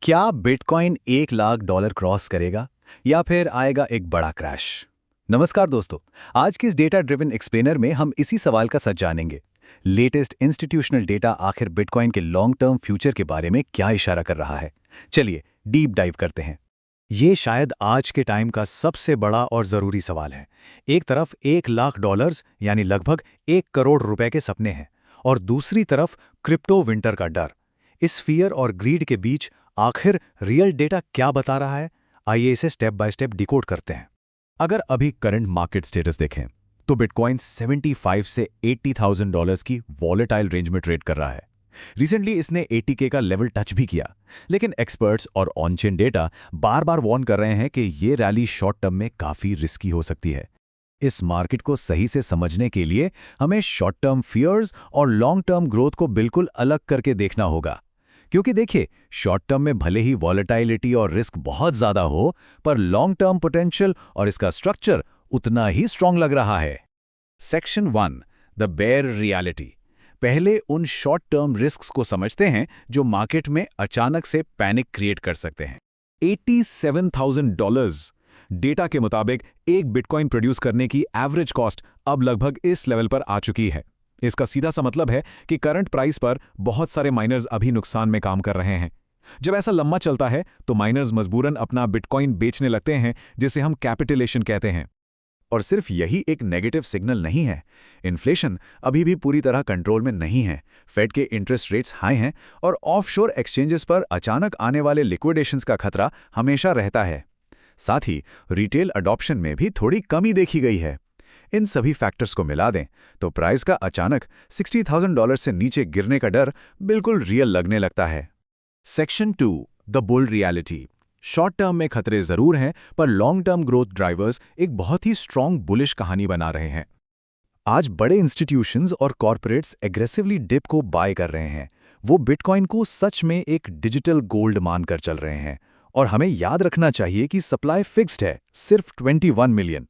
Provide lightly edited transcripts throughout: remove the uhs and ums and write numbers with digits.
क्या bitcoin $1 lakh cross करेगा या फिर आएगा एक बड़ा क्रैश? नमस्कार दोस्तों, आज की इस डेटा ड्रिवन एक्सप्लेनर में हम इसी सवाल का सच जानेंगे। लेटेस्ट इंस्टीट्यूशनल डेटा आखिर बिटकॉइन के लॉन्ग टर्म फ्यूचर के बारे में क्या इशारा कर रहा है? चलिए डीप डाइव करते हैं। ये शायद आज के टाइम का सबसे बड़ा और जरूरी सवाल है। एक तरफ $1 लाख यानी लगभग 1 करोड़ रुपए के सपने हैं और दूसरी तरफ क्रिप्टो विंटर का डर। इस फियर और ग्रीड के बीच आखिर रियल डेटा क्या बता रहा है? आइए इसे स्टेप बाय स्टेप डिकोड करते हैं। अगर अभी करंट मार्केट स्टेटस देखें तो बिटकॉइन 75 से $80,000 की वॉलेटाइल रेंज में ट्रेड कर रहा है। रिसेंटली इसने 80K का लेवल टच भी किया, लेकिन एक्सपर्ट्स और ऑन चेन डेटा बार बार वार्न कर रहे हैं कि ये रैली शॉर्ट टर्म में काफी रिस्की हो सकती है। इस मार्केट को सही से समझने के लिए हमें शॉर्ट टर्म फियर्स और लॉन्ग टर्म ग्रोथ को बिल्कुल अलग करके देखना होगा। क्योंकि देखिए, शॉर्ट टर्म में भले ही वॉलेटाइलिटी और रिस्क बहुत ज्यादा हो, पर लॉन्ग टर्म पोटेंशियल और इसका स्ट्रक्चर उतना ही स्ट्रांग लग रहा है। Section 1, the bare reality. पहले उन शॉर्ट टर्म रिस्क्स को समझते हैं जो मार्केट में अचानक से पैनिक क्रिएट कर सकते हैं। $87,000 डेटा के मुताबिक एक बिटकॉइन प्रोड्यूस करने की एवरेज कॉस्ट अब लगभग इस लेवल पर आ चुकी है। इसका सीधा सा मतलब है कि करंट प्राइस पर बहुत सारे माइनर्स अभी नुकसान में काम कर रहे हैं। जब ऐसा लंबा चलता है तो माइनर्स मजबूरन अपना बिटकॉइन बेचने लगते हैं, जिसे हम कैपिटुलेशन कहते हैं। और सिर्फ यही एक नेगेटिव सिग्नल नहीं है। इन्फ्लेशन अभी भी पूरी तरह कंट्रोल में नहीं है, फेड के इंटरेस्ट रेट्स हाई हैं और ऑफशोर एक्सचेंजेस पर अचानक आने वाले लिक्विडेशंस का खतरा हमेशा रहता है। साथ ही रिटेल अडॉप्शन में भी थोड़ी कमी देखी गई है। इन सभी फैक्टर्स को मिला दें तो प्राइस का अचानक $60,000 से नीचे गिरने का डर बिल्कुल रियल लगने लगता है। Section 2, the bull reality. Short term में खतरे जरूर हैं, पर लॉन्ग टर्म ग्रोथ ड्राइवर्स एक बहुत ही स्ट्रांग बुलिश कहानी बना रहे हैं। आज बड़े इंस्टीट्यूशंस और कॉर्पोरेट्स एग्रेसिवली डिप को बाय कर रहे हैं। वो बिटकॉइन को सच में एक डिजिटल गोल्ड मानकर चल रहे हैं। और हमें याद रखना चाहिए कि सप्लाई फिक्स्ड है, सिर्फ 21 मिलियन।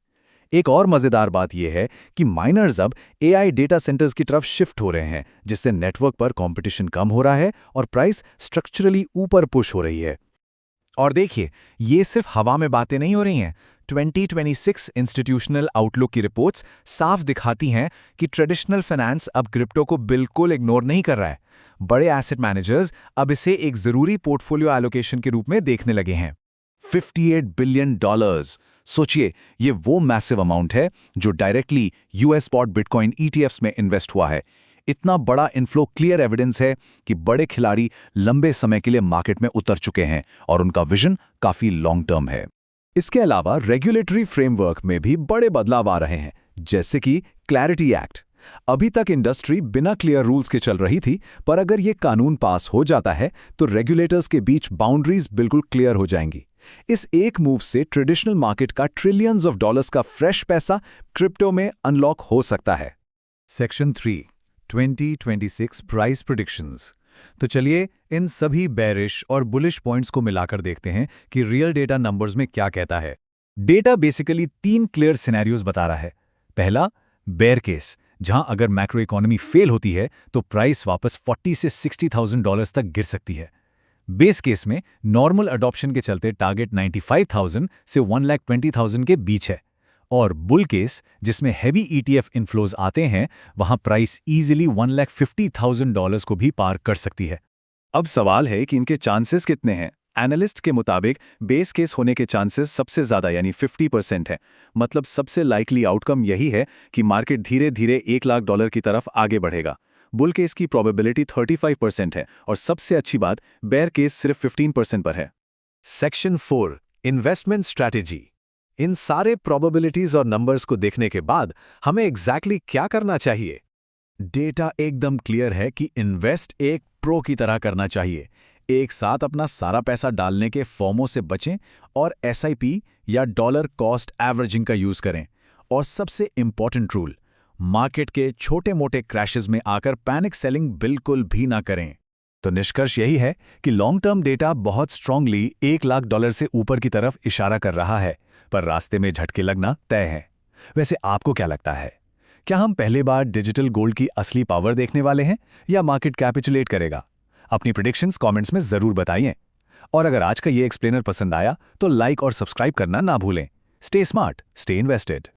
एक और मजेदार बात यह है कि माइनर्स अब एआई डेटा सेंटर्स की तरफ शिफ्ट हो रहे हैं, जिससे नेटवर्क पर कंपटीशन कम हो रहा है और प्राइस स्ट्रक्चरली ऊपर पुश हो रही है। और देखिए, ये सिर्फ हवा में बातें नहीं हो रही हैं। 2026 इंस्टीट्यूशनल आउटलुक की रिपोर्ट्स साफ दिखाती हैं कि ट्रेडिशनल फाइनेंस अब क्रिप्टो को बिल्कुल इग्नोर नहीं कर रहा है। बड़े एसेट मैनेजर्स अब इसे एक जरूरी पोर्टफोलियो एलोकेशन के रूप में देखने लगे हैं। $58 बिलियन। सोचिए, ये वो मैसिव अमाउंट है जो directly US spot bitcoin ETFs में इन्वेस्ट हुआ है। इतना बड़ा इनफ्लो क्लियर एविडेंस है कि बड़े खिलाड़ी लंबे समय के लिए मार्केट में उतर चुके हैं और उनका विजन काफी लॉन्ग टर्म है। इसके अलावा रेगुलेटरी फ्रेमवर्क में भी बड़े बदलाव आ रहे हैं, जैसे कि क्लैरिटी एक्ट। अभी तक इंडस्ट्री बिना क्लियर रूल्स के चल रही थी, पर अगर ये कानून पास हो जाता है तो रेगुलेटर्स के बीच बाउंड्रीज बिल्कुल क्लियर हो जाएंगी। इस एक मूव से ट्रेडिशनल मार्केट का ट्रिलियंस ऑफ डॉलर्स का फ्रेश पैसा क्रिप्टो में अनलॉक हो सकता है। Section 3, 2026 price predictions. तो चलिए इन सभी बेरिश और बुलिश पॉइंट्स को मिलाकर देखते हैं कि रियल डेटा नंबर्स में क्या कहता है। डेटा बेसिकली 3 क्लियर सिनेरियोज बता रहा है। पहला, बेयर केस, जहां अगर मैक्रो इकोनॉमी फेल होती है तो प्राइस वापस 40 से $60,000 तक गिर सकती है। बेस केस में नॉर्मल अडॉप्शन के चलते टारगेट 95,000 से 1,20,000 के बीच है। और बुल केस, जिसमें हैवी ईटीएफ इनफ्लोज आते हैं, वहां प्राइस इजीली $1,50,000 को भी पार कर सकती है। अब सवाल है कि इनके चांसेस कितने हैं। एनालिस्ट के मुताबिक बेस केस होने के चांसेस सबसे ज्यादा यानी 50% है। मतलब सबसे लाइकली आउटकम यही है कि मार्केट धीरे धीरे $1,00,000 की तरफ आगे बढ़ेगा। बुल केस की प्रोबेबिलिटी 35% है और सबसे अच्छी बात, बेयर केस सिर्फ 15% पर है। Section 4, investment strategy. इन सारे प्रोबेबिलिटीज और नंबर्स को देखने के बाद हमें एग्जैक्टली क्या करना चाहिए? डेटा एकदम क्लियर है कि इन्वेस्ट एक प्रो की तरह करना चाहिए। एक साथ अपना सारा पैसा डालने के फॉर्मों से बचें और एसआईपी या डॉलर कॉस्ट एवरेजिंग का यूज करें। और सबसे इंपॉर्टेंट रूल, मार्केट के छोटे मोटे क्रैशेस में आकर पैनिक सेलिंग बिल्कुल भी ना करें। तो निष्कर्ष यही है कि लॉन्ग टर्म डेटा बहुत स्ट्रांगली $1,00,000 से ऊपर की तरफ इशारा कर रहा है, पर रास्ते में झटके लगना तय है। वैसे आपको क्या लगता है? क्या हम पहली बार डिजिटल गोल्ड की असली पावर देखने वाले हैं या मार्केट कैपिचुलेट करेगा? अपनी प्रेडिक्शंस कमेंट्स में जरूर बताइए। और अगर आज का ये एक्सप्लेनर पसंद आया तो लाइक और सब्सक्राइब करना ना भूलें। Stay smart, stay invested.